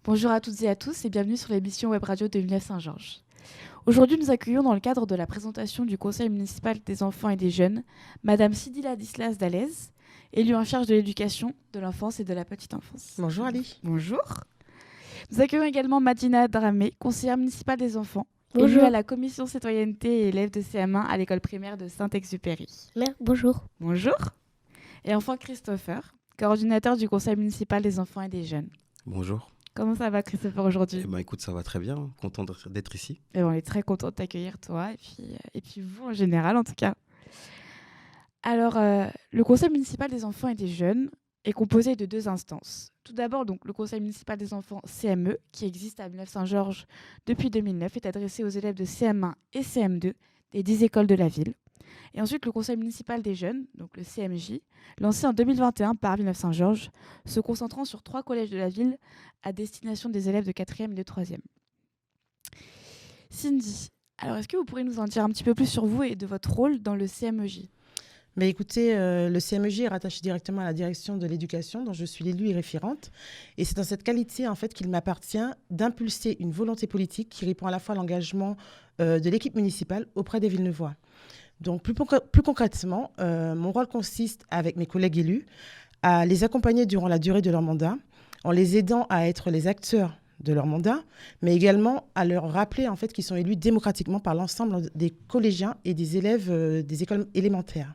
Bonjour à toutes et à tous et bienvenue sur l'émission Web Radio de l'UNEF Saint-Georges. Aujourd'hui, nous accueillons dans le cadre de la présentation du Conseil municipal des enfants et des jeunes, Madame Sidi Ladislas Dalez, élue en charge de l'éducation, de l'enfance et de la petite enfance. Bonjour Ali. Bonjour. Nous accueillons également Madina Dramé, conseillère municipale des enfants, élue Bonjour. à la commission citoyenneté et élève de CM1 à l'école primaire de Saint-Exupéry. Bonjour. Bonjour. Et enfin Christopher, coordinateur du Conseil municipal des enfants et des jeunes. Bonjour. Comment ça va Christopher aujourd'hui ? Écoute, ça va très bien. Content d'être ici. Et on est très content de t'accueillir toi et puis vous en général en tout cas. Alors, le Conseil municipal des enfants et des jeunes est composé de deux instances. Tout d'abord, donc, le Conseil municipal des enfants CME, qui existe à Villeneuve-Saint-Georges depuis 2009, est adressé aux élèves de CM1 et CM2 des 10 écoles de la ville. Et ensuite, le Conseil municipal des jeunes, donc le CMJ, lancé en 2021 par Villeneuve-Saint-Georges, se concentrant sur 3 collèges de la ville à destination des élèves de 4e et de 3e. Cindy, alors est-ce que vous pourriez nous en dire un petit peu plus sur vous et de votre rôle dans le CMJ ? Mais écoutez, le CMJ est rattaché directement à la direction de l'éducation, dont je suis l'élue et référente. Et c'est dans cette qualité en fait qu'il m'appartient d'impulser une volonté politique qui répond à la fois à l'engagement de l'équipe municipale auprès des Villeneuvois. Donc plus concrètement, mon rôle consiste, avec mes collègues élus, à les accompagner durant la durée de leur mandat, en les aidant à être les acteurs de leur mandat, mais également à leur rappeler en fait qu'ils sont élus démocratiquement par l'ensemble des collégiens et des élèves des écoles élémentaires.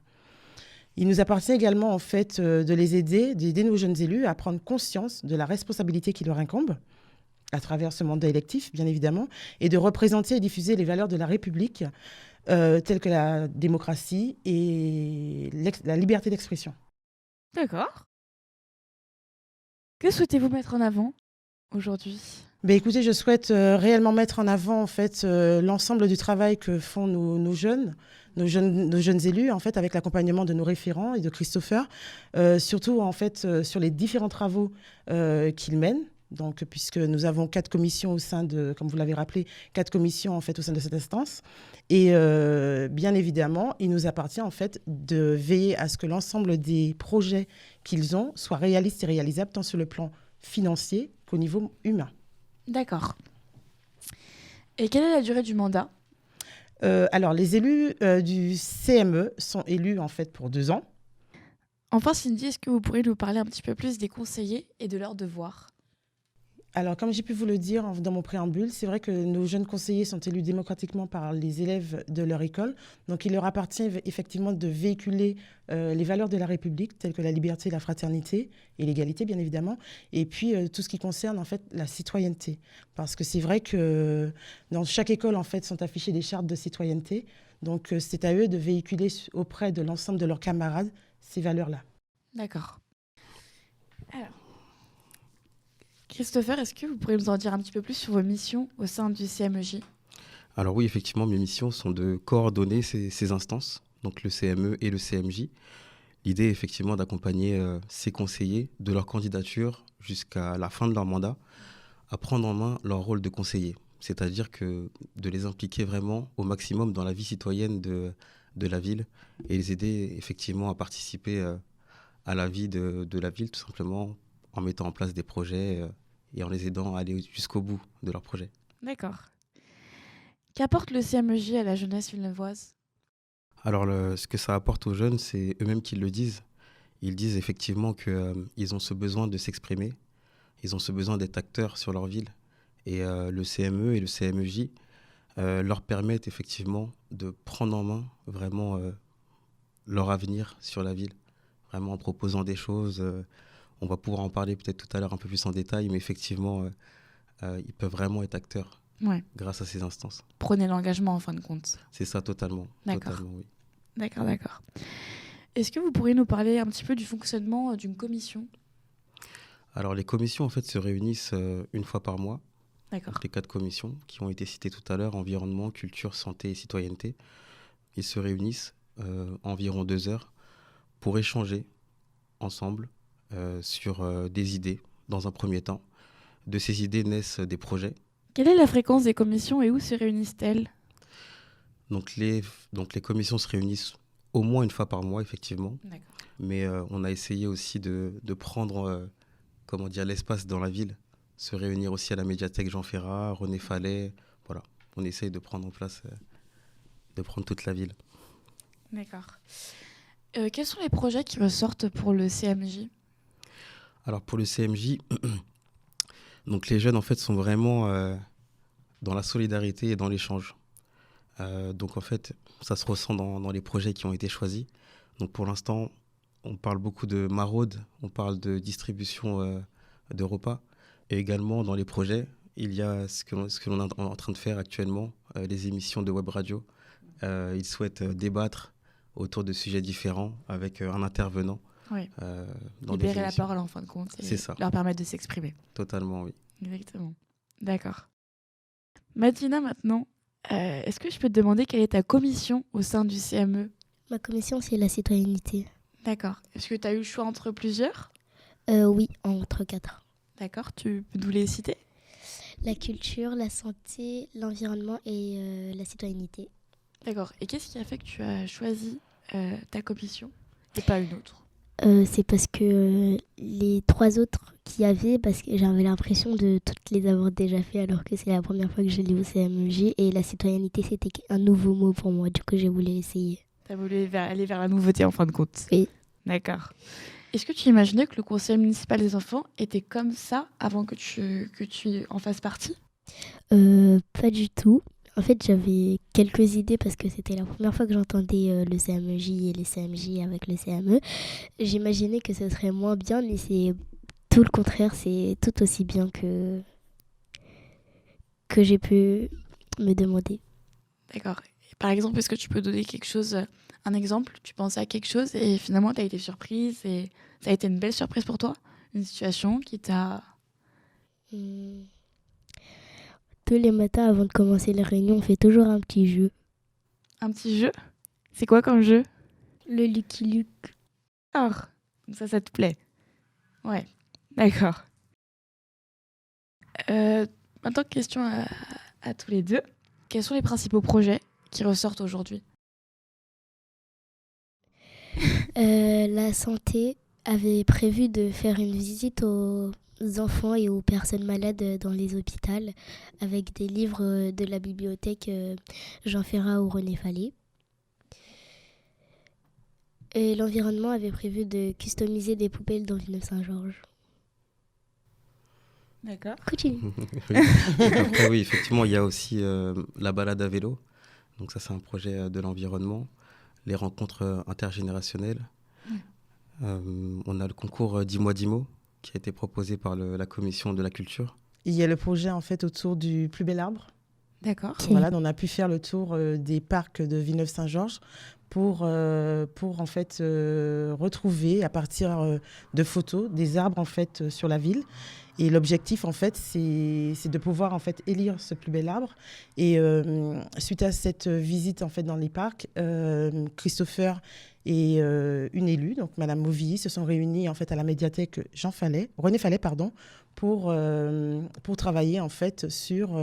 Il nous appartient également en fait de les aider, d'aider nos jeunes élus à prendre conscience de la responsabilité qui leur incombe à travers ce mandat électif, bien évidemment, et de représenter et diffuser les valeurs de la République, telles que la démocratie et la liberté d'expression. D'accord. Que souhaitez-vous mettre en avant aujourd'hui ? Écoutez, je souhaite réellement mettre en avant en fait l'ensemble du travail que font nos jeunes élus en fait avec l'accompagnement de nos référents et de Christopher, surtout en fait sur les différents travaux qu'ils mènent. Donc, puisque nous avons 4 commissions au sein de, comme vous l'avez rappelé, 4 commissions en fait au sein de cette instance. Et bien évidemment, il nous appartient en fait de veiller à ce que l'ensemble des projets qu'ils ont soient réalistes et réalisables tant sur le plan financier qu'au niveau humain. D'accord. Et quelle est la durée du mandat ? Alors, les élus du CME sont élus en fait pour 2 ans. Enfin, Cindy, est-ce que vous pourriez nous parler un petit peu plus des conseillers et de leurs devoirs ? Alors, comme j'ai pu vous le dire dans mon préambule, c'est vrai que nos jeunes conseillers sont élus démocratiquement par les élèves de leur école. Donc, il leur appartient effectivement de véhiculer les valeurs de la République, telles que la liberté, la fraternité et l'égalité, bien évidemment. Et puis, tout ce qui concerne, en fait, la citoyenneté. Parce que c'est vrai que dans chaque école, en fait, sont affichées des chartes de citoyenneté. Donc, c'est à eux de véhiculer auprès de l'ensemble de leurs camarades ces valeurs-là. D'accord. Alors, Christopher, est-ce que vous pourriez nous en dire un petit peu plus sur vos missions au sein du CMJ ? Alors oui, effectivement, mes missions sont de coordonner ces instances, donc le CME et le CMJ. L'idée est effectivement d'accompagner ces conseillers de leur candidature jusqu'à la fin de leur mandat à prendre en main leur rôle de conseiller. C'est-à-dire que de les impliquer vraiment au maximum dans la vie citoyenne de la ville et les aider effectivement à participer à la vie de la ville, tout simplement en mettant en place des projets et en les aidant à aller jusqu'au bout de leurs projets. D'accord. Qu'apporte le CMJ à la jeunesse villeneuvoise ? Alors, ce que ça apporte aux jeunes, c'est eux-mêmes qui le disent. Ils disent effectivement qu'ils ont ce besoin de s'exprimer, ils ont ce besoin d'être acteurs sur leur ville. Et le CME et le CMEJ leur permettent effectivement de prendre en main vraiment leur avenir sur la ville, vraiment en proposant des choses. On va pouvoir en parler peut-être tout à l'heure un peu plus en détail, mais effectivement, ils peuvent vraiment être acteurs grâce à ces instances. Prenez l'engagement en fin de compte. C'est ça, totalement. D'accord. Totalement, oui. D'accord. Est-ce que vous pourriez nous parler un petit peu du fonctionnement d'une commission ? Alors, les commissions, en fait, se réunissent une fois par mois. D'accord. Les 4 commissions qui ont été citées tout à l'heure, environnement, culture, santé et citoyenneté. Ils se réunissent environ 2 heures pour échanger ensemble sur des idées, dans un premier temps. De ces idées naissent des projets. Quelle est la fréquence des commissions et où se réunissent-elles ? Donc les commissions se réunissent au moins une fois par mois, effectivement. D'accord. Mais on a essayé aussi de prendre l'espace dans la ville se réunir aussi à la médiathèque Jean Ferrat, René Fallet. Voilà, on essaye de prendre en place, de prendre toute la ville. D'accord. Quels sont les projets qui ressortent pour le CMJ? Alors pour le CMJ, donc les jeunes en fait sont vraiment dans la solidarité et dans l'échange. Donc en fait, ça se ressent dans les projets qui ont été choisis. Donc pour l'instant, on parle beaucoup de maraude, on parle de distribution de repas. Et également dans les projets, il y a ce que l'on est en train de faire actuellement, les émissions de web radio. Ils souhaitent débattre autour de sujets différents avec un intervenant. Oui. Dans Libérer des la émissions. parole en fin de compte et C'est ça. leur permettre de s'exprimer. Totalement, oui. Exactement. D'accord. Madina, maintenant, est-ce que je peux te demander quelle est ta commission au sein du CME? Ma commission, c'est la citoyenneté. D'accord. Est-ce que tu as eu le choix entre plusieurs? Oui, entre 4. D'accord, tu peux nous les citer? La culture, la santé, l'environnement et la citoyenneté. D'accord. Et qu'est-ce qui a fait que tu as choisi ta commission et pas une autre? C'est parce que les 3 autres qu'il y avait, parce que j'avais l'impression de toutes les avoir déjà fait alors que c'est la première fois que je lis au CMJ et la citoyenneté c'était un nouveau mot pour moi, du coup j'ai voulu essayer. Tu as voulu aller vers la nouveauté en fin de compte? Oui. D'accord. Est-ce que tu imaginais que le conseil municipal des enfants était comme ça avant que tu en fasses partie? Pas du tout. En fait, j'avais quelques idées parce que c'était la première fois que j'entendais le CMJ et les CMJ avec le CME. J'imaginais que ce serait moins bien, mais c'est tout le contraire. C'est tout aussi bien que j'ai pu me demander. D'accord. Et par exemple, est-ce que tu peux donner quelque chose, un exemple? Tu pensais à quelque chose et finalement, tu as été surprise et ça a été une belle surprise pour toi? Une situation qui t'a... Tous les matins, avant de commencer les réunions, on fait toujours un petit jeu. Un petit jeu? C'est quoi comme jeu? Le Lucky Luke. Oh, ça te plaît? Ouais, d'accord. Maintenant, question à tous les deux. Quels sont les principaux projets qui ressortent aujourd'hui? La santé avait prévu de faire une visite aux enfants et aux personnes malades dans les hôpitaux avec des livres de la bibliothèque Jean Ferrat ou René Fallet. Et l'environnement avait prévu de customiser des poubelles dans Villeneuve-Saint-Georges. D'accord. Continue. Oui. Après, oui, effectivement, il y a aussi la balade à vélo. Donc ça, c'est un projet de l'environnement. Les rencontres intergénérationnelles. On a le concours 10 mois 10 mots qui a été proposé par la commission de la culture. Il y a le projet en fait autour du plus bel arbre. D'accord. Voilà, on a pu faire le tour des parcs de Villeneuve-Saint-Georges pour en fait retrouver à partir de photos des arbres en fait sur la ville. Et l'objectif en fait c'est de pouvoir en fait élire ce plus bel arbre. Et suite à cette visite en fait dans les parcs, Christopher et une élue, donc Madame Mauvilly, se sont réunis en fait à la médiathèque René Fallet, pour travailler en fait sur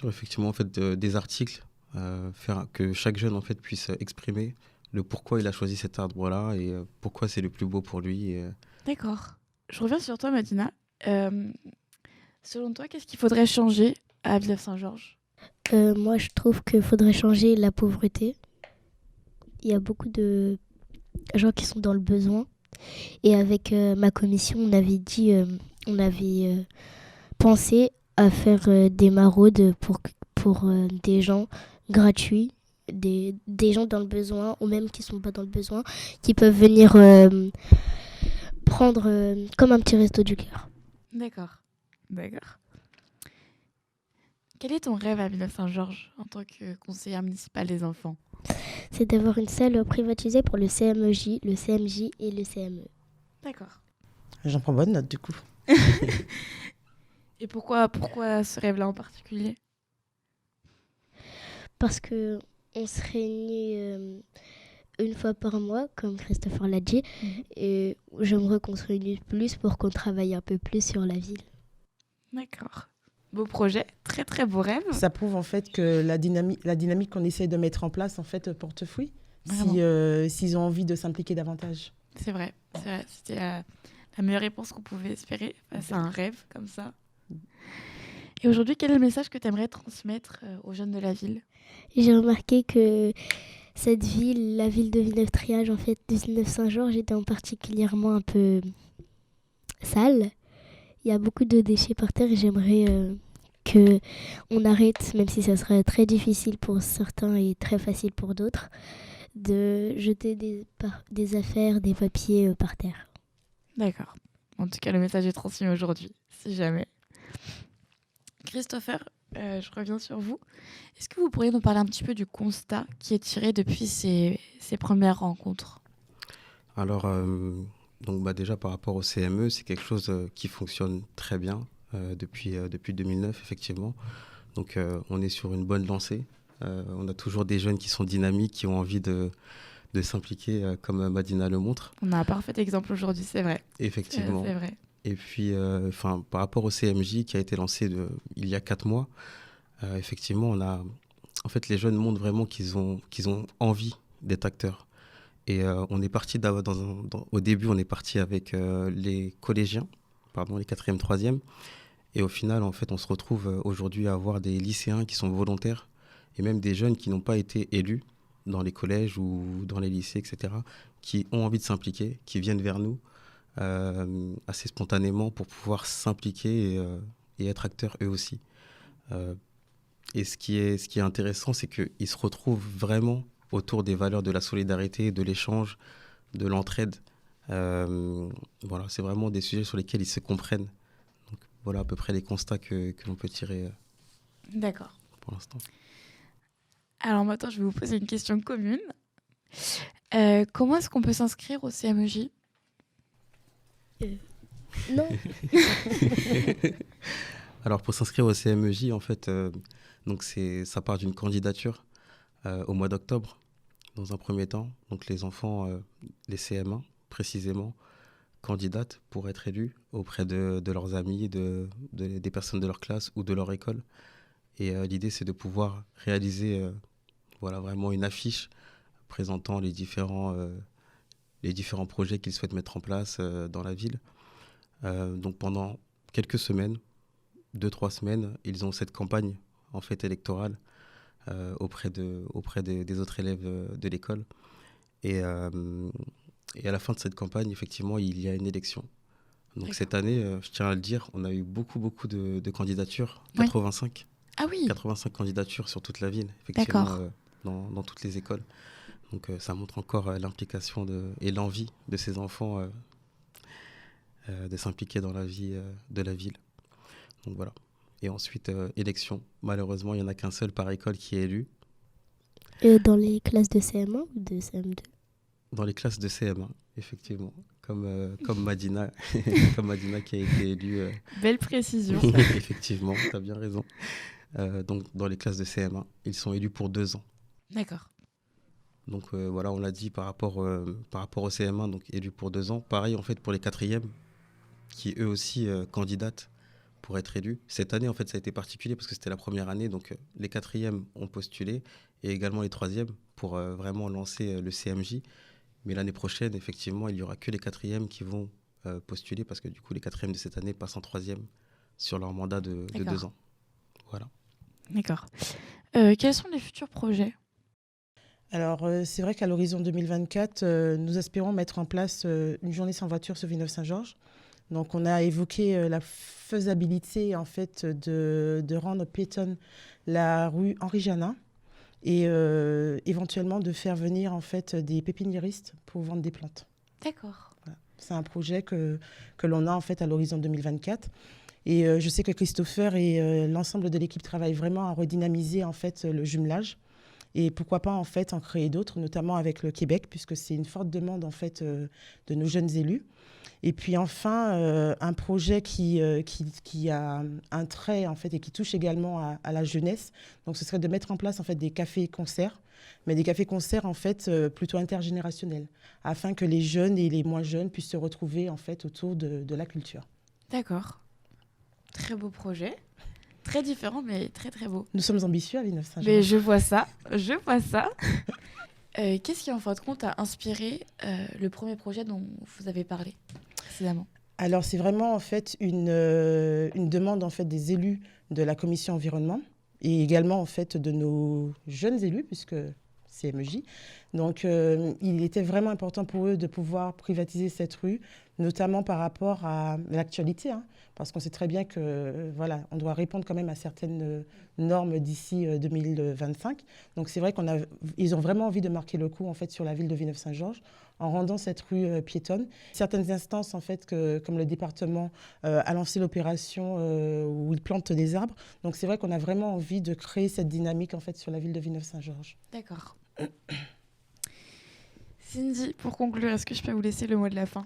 effectivement en fait des articles, faire que chaque jeune en fait puisse exprimer le pourquoi il a choisi cet arbre-là et pourquoi c'est le plus beau pour lui. D'accord. Je reviens sur toi, Madina. Selon toi, qu'est-ce qu'il faudrait changer à Villeneuve-Saint-Georges? Moi, je trouve qu'il faudrait changer la pauvreté. Il y a beaucoup de gens qui sont dans le besoin. Et avec ma commission, on avait pensé à faire des maraudes pour des gens gratuits, des gens dans le besoin, ou même qui ne sont pas dans le besoin, qui peuvent venir prendre comme un petit resto du cœur. D'accord. Quel est ton rêve à Villeneuve-Saint-Georges en tant que conseillère municipale des enfants? C'est d'avoir une salle privatisée pour le CMEJ, le CMJ et le CME. D'accord. J'en prends bonne note du coup. Et pourquoi ce rêve-là en particulier? Parce qu'on se réunit une fois par mois, comme Christopher l'a dit, et j'aimerais qu'on se réunisse plus pour qu'on travaille un peu plus sur la ville. D'accord. Beau projet, très très beau rêve. Ça prouve en fait que la dynamique qu'on essaie de mettre en place en fait porte fruit s'ils ont envie de s'impliquer davantage. C'est vrai. C'était la la meilleure réponse qu'on pouvait espérer face à un rêve comme ça. Et aujourd'hui, quel est le message que tu aimerais transmettre aux jeunes de la ville ? J'ai remarqué que cette ville, la ville de Villeneuve-Triage, en fait, de Villeneuve-Saint-Georges, était en particulièrement un peu sale. Il y a beaucoup de déchets par terre et j'aimerais que on arrête, même si ça serait très difficile pour certains et très facile pour d'autres, de jeter des affaires, des papiers par terre. D'accord. En tout cas, le message est transmis aujourd'hui, si jamais. Christopher, je reviens sur vous. Est-ce que vous pourriez nous parler un petit peu du constat qui est tiré depuis ces premières rencontres ? Alors, déjà par rapport au CME, c'est quelque chose qui fonctionne très bien depuis 2009, effectivement. Donc, on est sur une bonne lancée. On a toujours des jeunes qui sont dynamiques, qui ont envie de s'impliquer, comme Madina le montre. On a un parfait exemple aujourd'hui, c'est vrai. Effectivement. C'est vrai. Et puis, par rapport au CMJ qui a été lancé il y a 4 mois, effectivement, les jeunes montrent vraiment qu'ils ont envie d'être acteurs. Et on est parti au début, on est parti avec les collégiens, les 4e, 3e. Et au final, en fait, on se retrouve aujourd'hui à avoir des lycéens qui sont volontaires et même des jeunes qui n'ont pas été élus dans les collèges ou dans les lycées, etc., qui ont envie de s'impliquer, qui viennent vers nous assez spontanément pour pouvoir s'impliquer et être acteurs eux aussi. Et ce qui est intéressant, c'est qu'ils se retrouvent vraiment autour des valeurs de la solidarité, de l'échange, de l'entraide. C'est vraiment des sujets sur lesquels ils se comprennent. Donc, voilà à peu près les constats que l'on peut tirer D'accord. Pour l'instant. Alors maintenant, je vais vous poser une question commune. Comment est-ce qu'on peut s'inscrire au CMEJ ? Non. Alors, pour s'inscrire au CMEJ, en fait, ça part d'une candidature au mois d'octobre, dans un premier temps. Donc, les enfants, les CM1, précisément, candidatent pour être élus auprès de leurs amis, des personnes de leur classe ou de leur école. Et l'idée, c'est de pouvoir réaliser vraiment une affiche présentant les différents projets qu'ils souhaitent mettre en place dans la ville. Donc pendant quelques semaines, 2-3 semaines, ils ont cette campagne en fait électorale auprès des autres élèves de l'école. Et à la fin de cette campagne, effectivement, il y a une élection. Donc D'accord. Cette année, je tiens à le dire, on a eu beaucoup de candidatures, Oui. 85. Ah oui. 85 candidatures sur toute la ville, effectivement, D'accord. Dans toutes les écoles. Donc ça montre encore l'implication et l'envie de ces enfants de s'impliquer dans la vie de la ville. Donc voilà. Et ensuite, élection. Malheureusement, il n'y en a qu'un seul par école qui est élu. Dans les classes de CM1 ou de CM2 ? Dans les classes de CM1, effectivement. Comme Madina, comme Madina qui a été élue. Belle précision. Effectivement, tu as bien raison. Donc dans les classes de CM1, ils sont élus pour 2 ans. D'accord. Donc on l'a dit par rapport au CM1, donc élus pour 2 ans. Pareil en fait pour les 4e, qui eux aussi candidatent pour être élus. Cette année en fait ça a été particulier parce que c'était la première année, donc les 4e ont postulé et également les 3e pour vraiment lancer le CMJ. Mais l'année prochaine, effectivement, il n'y aura que les 4e qui vont postuler parce que du coup les 4e de cette année passent en 3e sur leur mandat de 2 ans. Voilà. D'accord. Quels sont les futurs projets ? Alors, c'est vrai qu'à l'horizon 2024, nous espérons mettre en place une journée sans voiture sur Villeneuve-Saint-Georges. Donc, on a évoqué la faisabilité, en fait, de rendre piétonne la rue Henri-Janin et éventuellement de faire venir, en fait, des pépiniéristes pour vendre des plantes. D'accord. Voilà. C'est un projet que l'on a, en fait, à l'horizon 2024. Et je sais que Christopher et l'ensemble de l'équipe travaillent vraiment à redynamiser, en fait, le jumelage. Et pourquoi pas en fait en créer d'autres, notamment avec le Québec, puisque c'est une forte demande en fait de nos jeunes élus. Et puis enfin un projet qui a un trait en fait et qui touche également à la jeunesse. Donc ce serait de mettre en place en fait des cafés-concerts, mais des cafés-concerts en fait plutôt intergénérationnels, afin que les jeunes et les moins jeunes puissent se retrouver en fait autour de la culture. D'accord. Très beau projet. Très différent, mais très très beau. Nous sommes ambitieux à Villeneuve-Saint-Georges. Mais je vois ça. Qu'est-ce qui, en fin de compte, a inspiré le premier projet dont vous avez parlé précédemment ? Alors, c'est vraiment en fait une demande en fait des élus de la commission environnement et également en fait de nos jeunes élus, puisque c'est MJ. Donc, il était vraiment important pour eux de pouvoir privatiser cette rue, notamment par rapport à l'actualité, hein, parce qu'on sait très bien que voilà, on doit répondre quand même à certaines normes d'ici 2025. Donc, c'est vrai ils ont vraiment envie de marquer le coup en fait sur la ville de Villeneuve-Saint-Georges en rendant cette rue piétonne. Certaines instances, en fait, comme le département, a lancé l'opération où ils plantent des arbres. Donc, c'est vrai qu'on a vraiment envie de créer cette dynamique, en fait, sur la ville de Villeneuve-Saint-Georges. D'accord. Cindy, pour conclure, est-ce que je peux vous laisser le mot de la fin?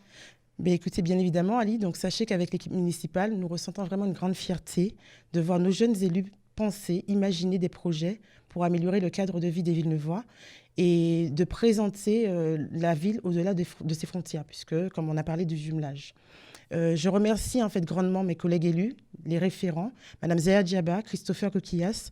Ben, écoutez, bien évidemment, Ali, donc sachez qu'avec l'équipe municipale, nous ressentons vraiment une grande fierté de voir nos jeunes élus penser, imaginer des projets pour améliorer le cadre de vie des Villeneuvois et de présenter la ville au-delà de ses frontières, puisque, comme on a parlé du jumelage. Je remercie en fait grandement mes collègues élus, les référents, Madame Zéa Diaba, Christopher Coquillas,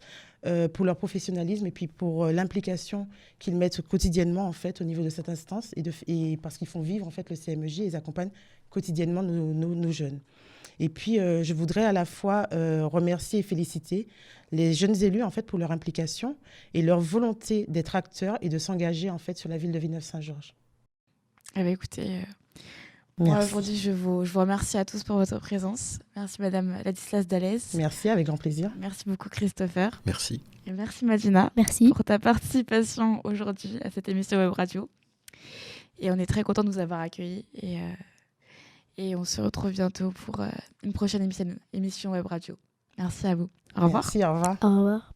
pour leur professionnalisme et puis pour l'implication qu'ils mettent quotidiennement en fait au niveau de cette instance et parce qu'ils font vivre en fait le CMEJ et ils accompagnent quotidiennement nos jeunes. Et puis je voudrais à la fois remercier et féliciter les jeunes élus en fait pour leur implication et leur volonté d'être acteurs et de s'engager en fait sur la ville de Villeneuve-Saint-Georges. Eh bien, écoutez, moi, aujourd'hui, je vous remercie à tous pour votre présence. Merci Madame Ladislas Dallès. Merci, avec grand plaisir. Merci beaucoup Christopher. Merci. Et merci Madina. Merci. Pour ta participation aujourd'hui à cette émission Web Radio. Et on est très content de nous avoir accueillis. Et on se retrouve bientôt pour une prochaine émission Web Radio. Merci à vous. Au revoir. Merci, au revoir. Au revoir.